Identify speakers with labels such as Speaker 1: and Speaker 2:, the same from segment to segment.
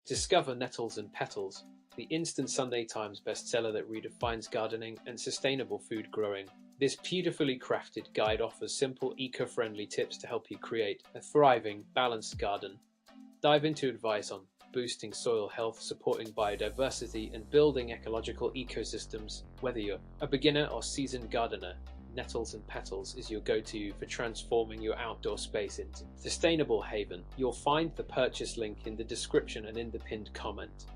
Speaker 1: Discover Nettles Petals, the instant Sunday Times bestseller that redefines gardening and sustainable food growing. This beautifully crafted guide offers simple, eco-friendly tips to help you create a thriving, balanced garden. Dive into advice on boosting soil health, supporting biodiversity, and building ecological ecosystems. Whether you're a beginner or seasoned gardener, Nettles Petals is your go-to for transforming your outdoor space into a sustainable haven. You'll find the purchase link in the description and in the pinned comment.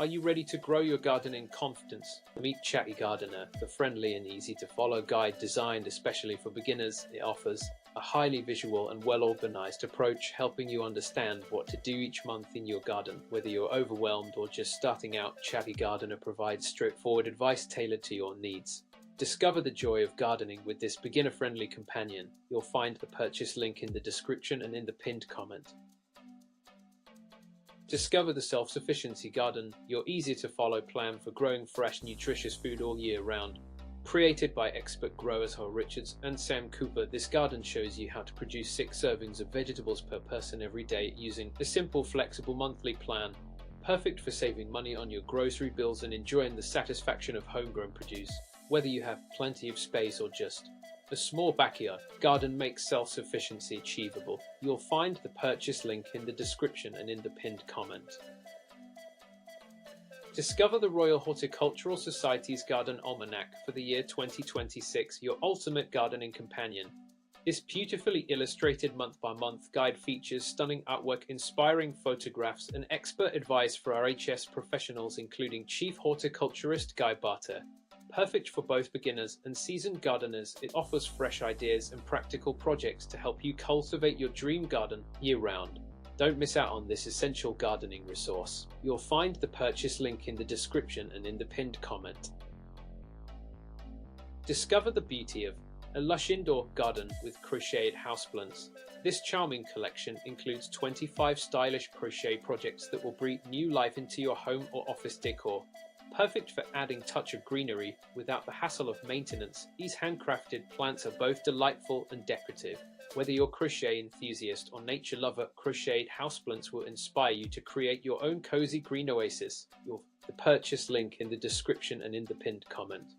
Speaker 1: Are you ready to grow your garden in confidence? Meet Chatty Gardener, the friendly and easy-to-follow guide designed especially for beginners. It offers a highly visual and well-organized approach, helping you understand what to do each month in your garden. Whether you're overwhelmed or just starting out, Chatty Gardener provides straightforward advice tailored to your needs. Discover the joy of gardening with this beginner-friendly companion. You'll find the purchase link in the description and in the pinned comment. Discover the Self-Sufficiency Garden, your easy-to-follow plan for growing fresh, nutritious food all year round. Created by expert growers RHS and Sam Cooper, this garden shows you how to produce 6 servings of vegetables per person every day using a simple, flexible monthly plan. Perfect for saving money on your grocery bills and enjoying the satisfaction of homegrown produce. Whether you have plenty of space or just a small backyard garden, makes self-sufficiency achievable. You'll find the purchase link in the description and in the pinned comment. Discover the Royal Horticultural Society's Garden Almanac for the year 2026, your ultimate gardening companion. This beautifully illustrated month-by-month guide features stunning artwork, inspiring photographs, and expert advice for RHS professionals, including Chief Horticulturist Guy Barter. Perfect for both beginners and seasoned gardeners, it offers fresh ideas and practical projects to help you cultivate your dream garden year-round. Don't miss out on this essential gardening resource. You'll find the purchase link in the description and in the pinned comment. Discover the beauty of a lush indoor garden with crocheted houseplants. This charming collection includes 25 stylish crochet projects that will breathe new life into your home or office decor. Perfect for adding a touch of greenery without the hassle of maintenance, these handcrafted plants are both delightful and decorative. Whether you're a crochet enthusiast or nature lover, crocheted houseplants will inspire you to create your own cozy green oasis. The purchase link in the description and in the pinned comment.